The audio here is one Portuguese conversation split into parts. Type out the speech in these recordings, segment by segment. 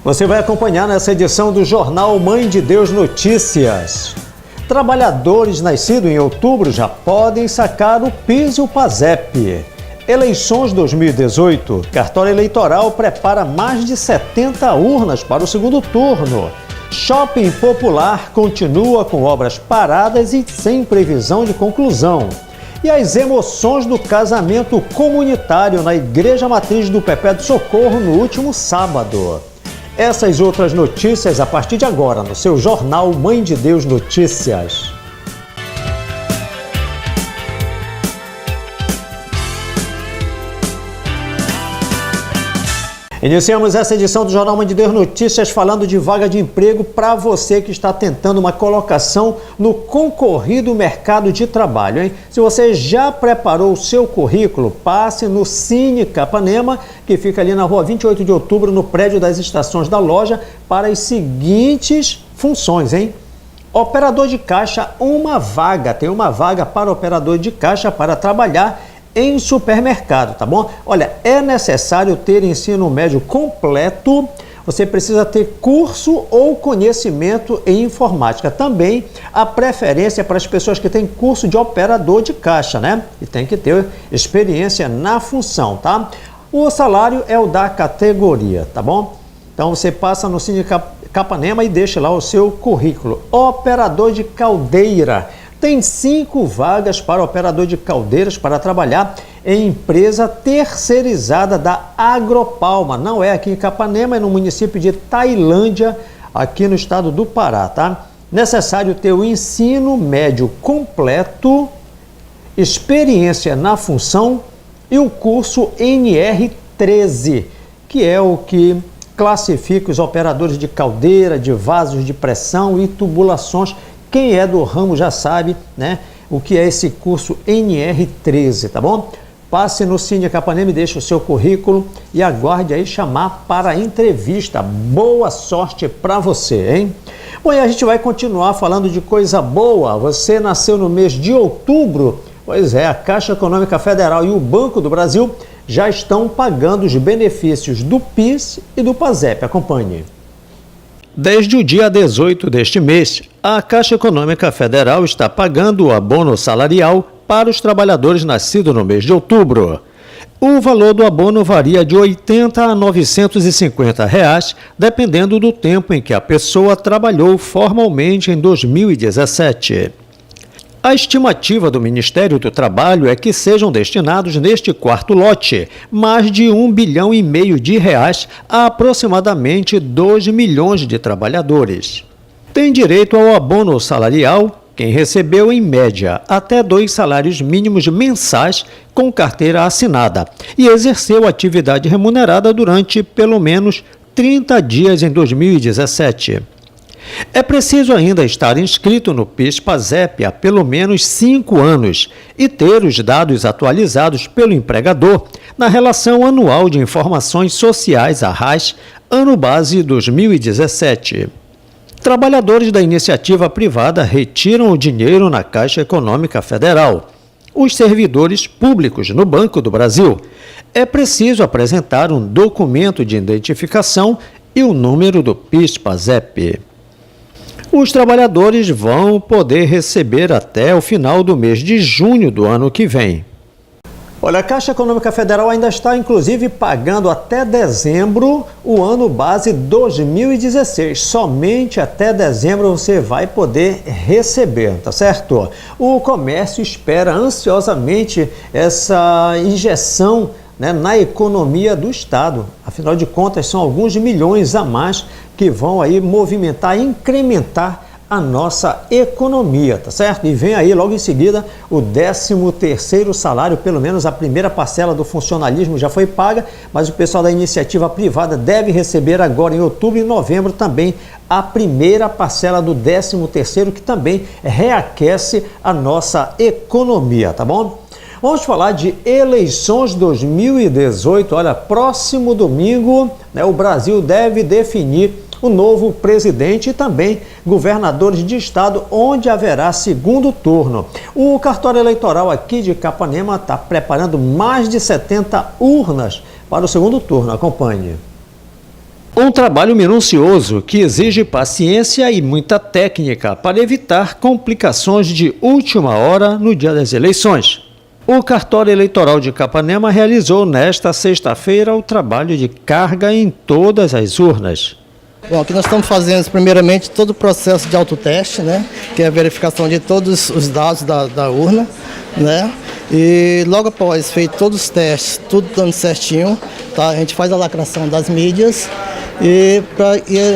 Você vai acompanhar nessa edição do Jornal Mãe de Deus Notícias. Trabalhadores nascidos em outubro já podem sacar o PIS e o PASEP. Eleições 2018. Cartório Eleitoral prepara mais de 70 urnas para o segundo turno. Shopping Popular continua com obras paradas e sem previsão de conclusão. E as emoções do casamento comunitário na Igreja Matriz do Perpétuo Socorro no último sábado. Essas e outras notícias a partir de agora no seu Jornal Mãe de Deus Notícias. Iniciamos essa edição do Jornal Mãe de Deus Notícias falando de vaga de emprego para você que está tentando uma colocação no concorrido mercado de trabalho, hein? Se você já preparou o seu currículo, passe no Cine Capanema, que fica ali na rua 28 de outubro, no prédio das estações da loja, para as seguintes funções, hein? Operador de caixa, tem uma vaga para operador de caixa para trabalhar em supermercado, tá bom? Olha, é necessário ter ensino médio completo, você precisa ter curso ou conhecimento em informática. Também a preferência para as pessoas que têm curso de operador de caixa, né? E tem que ter experiência na função, tá? O salário é o da categoria, tá bom? Então você passa no Cine Capanema e deixa lá o seu currículo. Operador de caldeira. Tem 5 vagas para operador de caldeiras para trabalhar em empresa terceirizada da Agropalma. Não é aqui em Capanema, é no município de Tailândia, aqui no estado do Pará, tá? Necessário ter o ensino médio completo, experiência na função e o curso NR13, que é o que classifica os operadores de caldeira, de vasos de pressão e tubulações. Quem é do ramo já sabe, né, o que é esse curso NR13, tá bom? Passe no Cine Capanema e deixe o seu currículo e aguarde aí chamar para a entrevista. Boa sorte para você, hein? Bom, e a gente vai continuar falando de coisa boa. Você nasceu no mês de outubro? Pois é, a Caixa Econômica Federal e o Banco do Brasil já estão pagando os benefícios do PIS e do PASEP. Acompanhe. Desde o dia 18 deste mês, a Caixa Econômica Federal está pagando o abono salarial para os trabalhadores nascidos no mês de outubro. O valor do abono varia de R$ 80 a R$ 950, dependendo do tempo em que a pessoa trabalhou formalmente em 2017. A estimativa do Ministério do Trabalho é que sejam destinados neste quarto lote mais de R$ 1,5 bilhão a aproximadamente 2 milhões de trabalhadores. Tem direito ao abono salarial quem recebeu, em média, até 2 salários mínimos mensais com carteira assinada e exerceu atividade remunerada durante pelo menos 30 dias em 2017. É preciso ainda estar inscrito no PIS/PASEP há pelo menos 5 anos e ter os dados atualizados pelo empregador na Relação Anual de Informações Sociais, a RAS, ano base 2017. Trabalhadores da iniciativa privada retiram o dinheiro na Caixa Econômica Federal. Os servidores públicos no Banco do Brasil. É preciso apresentar um documento de identificação e o número do PIS/PASEP. Os trabalhadores vão poder receber até o final do mês de junho do ano que vem. Olha, a Caixa Econômica Federal ainda está, inclusive, pagando até dezembro o ano base 2016. Somente até dezembro você vai poder receber, tá certo? O comércio espera ansiosamente essa injeção, né, na economia do Estado. Afinal de contas, são alguns milhões a mais que vão aí movimentar, incrementar a nossa economia, tá certo? E vem aí logo em seguida o 13º salário, pelo menos a primeira parcela do funcionalismo já foi paga, mas o pessoal da iniciativa privada deve receber agora em outubro e novembro também a primeira parcela do 13º, que também reaquece a nossa economia, tá bom? Vamos falar de eleições 2018. Olha, próximo domingo, né, o Brasil deve definir o novo presidente e também governadores de estado, onde haverá segundo turno. O cartório eleitoral aqui de Capanema está preparando mais de 70 urnas para o segundo turno. Acompanhe. Um trabalho minucioso que exige paciência e muita técnica para evitar complicações de última hora no dia das eleições. O cartório eleitoral de Capanema realizou nesta sexta-feira o trabalho de carga em todas as urnas. Bom, aqui nós estamos fazendo primeiramente todo o processo de autoteste, né, que é a verificação de todos os dados da urna, né, e logo após feito todos os testes, tudo dando certinho, tá, a gente faz a lacração das mídias e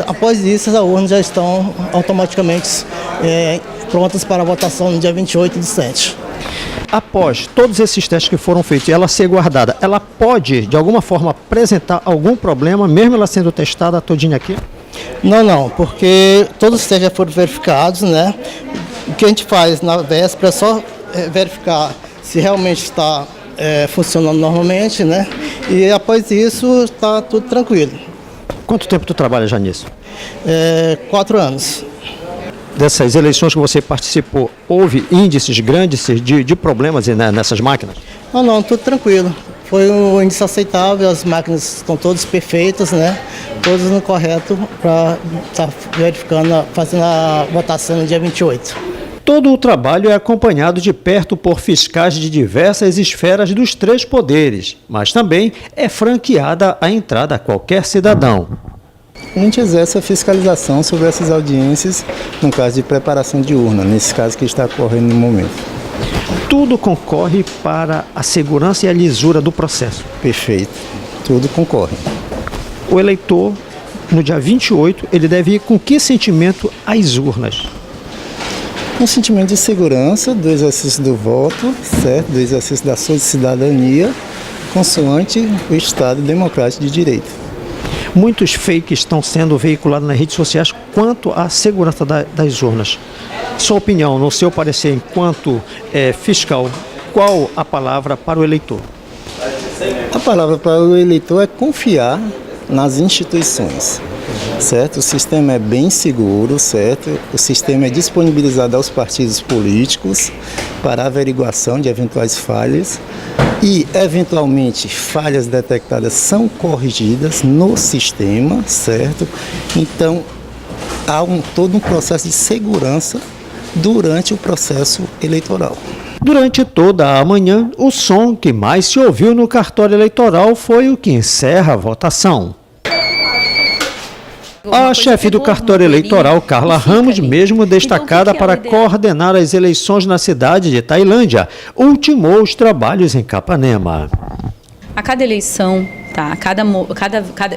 após isso as urnas já estão automaticamente prontas para a votação no dia 28/7. Após todos esses testes que foram feitos e ela ser guardada, ela pode de alguma forma apresentar algum problema, mesmo ela sendo testada todinha aqui? Não, porque todos os testes já foram verificados, né? O que a gente faz na véspera é só verificar se realmente está funcionando normalmente, né? E após isso está tudo tranquilo. Quanto tempo tu trabalha já nisso? 4 anos. Dessas eleições que você participou, houve índices grandes de problemas nessas máquinas? Não, tudo tranquilo. Foi um índice aceitável, as máquinas estão todas perfeitas, né? Todas no correto para estar verificando, fazendo a votação no dia 28. Todo o trabalho é acompanhado de perto por fiscais de diversas esferas dos 3 poderes, mas também é franqueada a entrada a qualquer cidadão. A gente exerce a fiscalização sobre essas audiências no caso de preparação de urna, nesse caso que está ocorrendo no momento. Tudo concorre para a segurança e a lisura do processo. Perfeito, tudo concorre. O eleitor, no dia 28, ele deve ir com que sentimento às urnas? Um sentimento de segurança do exercício do voto, certo? Do exercício da sua cidadania, consoante o Estado democrático de direito. Muitos fakes estão sendo veiculados nas redes sociais quanto à segurança das urnas. Sua opinião, no seu parecer, enquanto fiscal, qual a palavra para o eleitor? A palavra para o eleitor é confiar nas instituições, certo? O sistema é bem seguro, certo? O sistema é disponibilizado aos partidos políticos para averiguação de eventuais falhas e, eventualmente, falhas detectadas são corrigidas no sistema, certo? Então, há todo um processo de segurança durante o processo eleitoral. Durante toda a manhã, o som que mais se ouviu no cartório eleitoral foi o que encerra a votação. A chefe do cartório eleitoral, Carla Ramos, mesmo destacada para coordenar as eleições na cidade de Tailândia, ultimou os trabalhos em Capanema. A cada eleição, tá?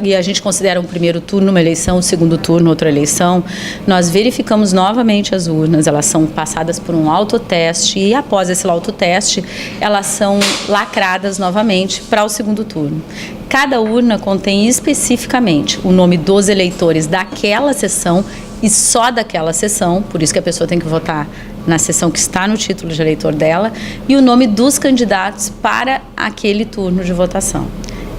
E a gente considera um primeiro turno uma eleição, um segundo turno outra eleição, nós verificamos novamente as urnas, elas são passadas por um autoteste e após esse autoteste, elas são lacradas novamente para o segundo turno. Cada urna contém especificamente o nome dos eleitores daquela sessão e só daquela sessão, por isso que a pessoa tem que votar na sessão que está no título de eleitor dela, e o nome dos candidatos para aquele turno de votação.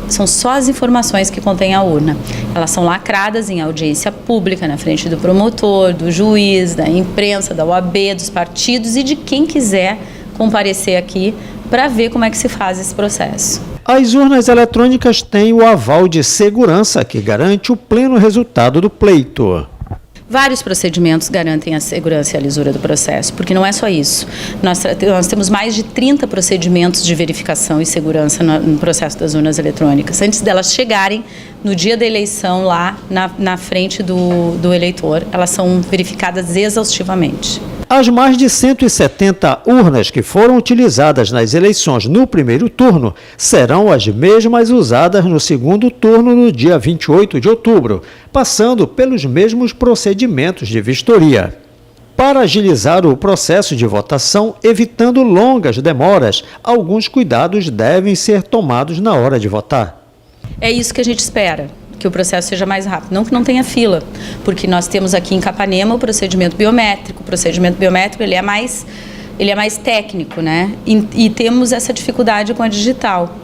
São só as informações que contém a urna. Elas são lacradas em audiência pública, na frente do promotor, do juiz, da imprensa, da OAB, dos partidos e de quem quiser comparecer aqui para ver como é que se faz esse processo. As urnas eletrônicas têm o aval de segurança que garante o pleno resultado do pleito. Vários procedimentos garantem a segurança e a lisura do processo, porque não é só isso. Nós temos mais de 30 procedimentos de verificação e segurança no processo das urnas eletrônicas. Antes delas chegarem no dia da eleição lá na frente do eleitor, elas são verificadas exaustivamente. As mais de 170 urnas que foram utilizadas nas eleições no primeiro turno serão as mesmas usadas no segundo turno no dia 28 de outubro, passando pelos mesmos procedimentos de vistoria. Para agilizar o processo de votação, evitando longas demoras, alguns cuidados devem ser tomados na hora de votar. É isso que a gente espera, que o processo seja mais rápido, não que não tenha fila, porque nós temos aqui em Capanema o procedimento biométrico. O procedimento biométrico ele é mais técnico, né? E temos essa dificuldade com a digital.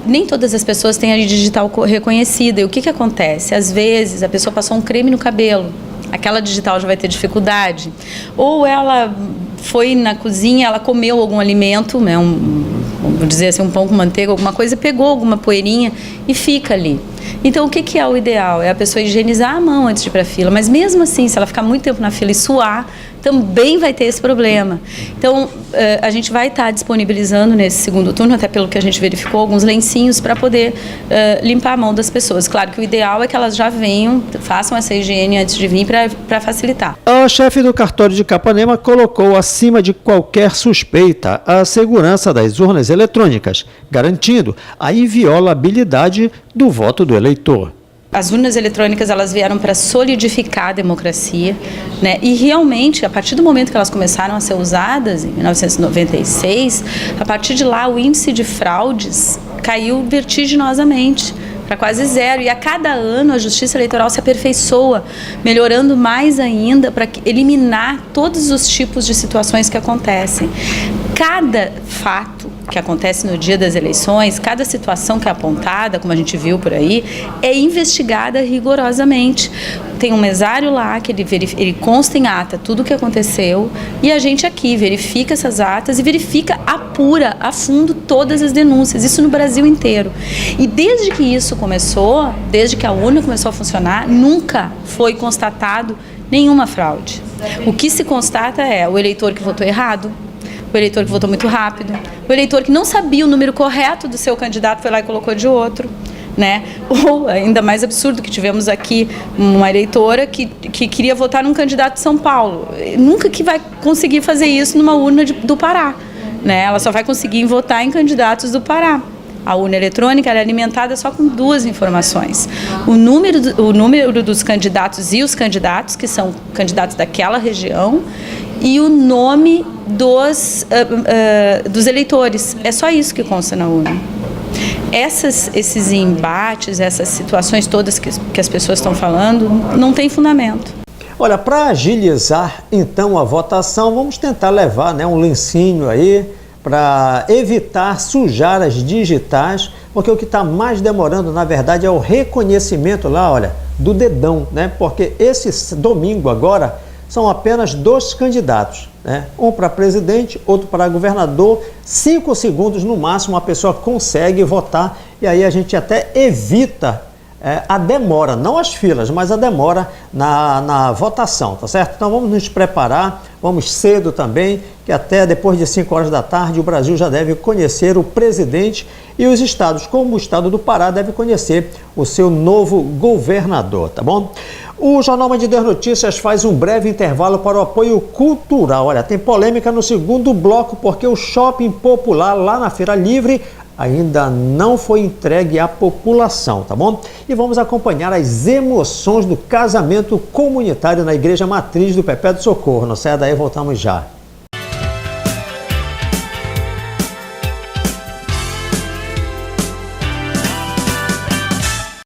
Nem todas as pessoas têm a digital reconhecida. E o que acontece? Às vezes a pessoa passou um creme no cabelo aquela digital já vai ter dificuldade. Ou ela foi na cozinha, ela comeu algum alimento, né, vamos dizer assim, um pão com manteiga, alguma coisa, pegou alguma poeirinha e fica ali. Então, o que é o ideal? É a pessoa higienizar a mão antes de ir para a fila, mas mesmo assim, se ela ficar muito tempo na fila e suar, também vai ter esse problema. Então, a gente vai estar disponibilizando nesse segundo turno, até pelo que a gente verificou, alguns lencinhos para poder limpar a mão das pessoas. Claro que o ideal é que elas já venham, façam essa higiene antes de vir para facilitar. A chefe do cartório de Capanema colocou acima de qualquer suspeita a segurança das urnas eletrônicas, garantindo a inviolabilidade do voto do eleitor. As urnas eletrônicas, elas vieram para solidificar a democracia, né? E realmente, a partir do momento que elas começaram a ser usadas, em 1996, a partir de lá o índice de fraudes caiu vertiginosamente para quase zero. E a cada ano a Justiça Eleitoral se aperfeiçoa, melhorando mais ainda para eliminar todos os tipos de situações que acontecem. Cada fato que acontece no dia das eleições, cada situação que é apontada, como a gente viu por aí, é investigada rigorosamente. Tem um mesário lá que ele consta em ata tudo o que aconteceu e a gente aqui verifica essas atas e verifica, apura a fundo todas as denúncias, isso no Brasil inteiro. E desde que isso começou, desde que a urna começou a funcionar, nunca foi constatado nenhuma fraude. O que se constata é o eleitor que votou errado, o eleitor que votou muito rápido, o eleitor que não sabia o número correto do seu candidato, foi lá e colocou de outro, né? Ou, ainda mais absurdo, que tivemos aqui uma eleitora que queria votar num candidato de São Paulo. Nunca que vai conseguir fazer isso numa urna do Pará, né? Ela só vai conseguir votar em candidatos do Pará. A urna eletrônica ela é alimentada só com duas informações. O número dos candidatos e os candidatos, que são candidatos daquela região, e o nome dos eleitores. É só isso que consta na urna. Esses embates, essas situações todas que as pessoas estão falando, não tem fundamento. Olha, para agilizar então a votação, vamos tentar levar, né, um lencinho aí para evitar sujar as digitais, porque o que está mais demorando, na verdade, é o reconhecimento lá, olha, do dedão, né? Porque esse domingo agora são apenas 2 candidatos, né? Um para presidente, outro para governador. 5 segundos no máximo a pessoa consegue votar e aí a gente até evita a demora, não as filas, mas a demora na votação, tá certo? Então vamos nos preparar, vamos cedo também, que até depois de 5 horas da tarde o Brasil já deve conhecer o presidente e os estados, como o estado do Pará, deve conhecer o seu novo governador, tá bom? O Jornal Mãe de Deus Notícias faz um breve intervalo para o apoio cultural. Olha, tem polêmica no segundo bloco porque o shopping popular lá na Feira Livre ainda não foi entregue à população, tá bom? E vamos acompanhar as emoções do casamento comunitário na Igreja Matriz do Perpétuo Socorro. Não saia daí, voltamos já.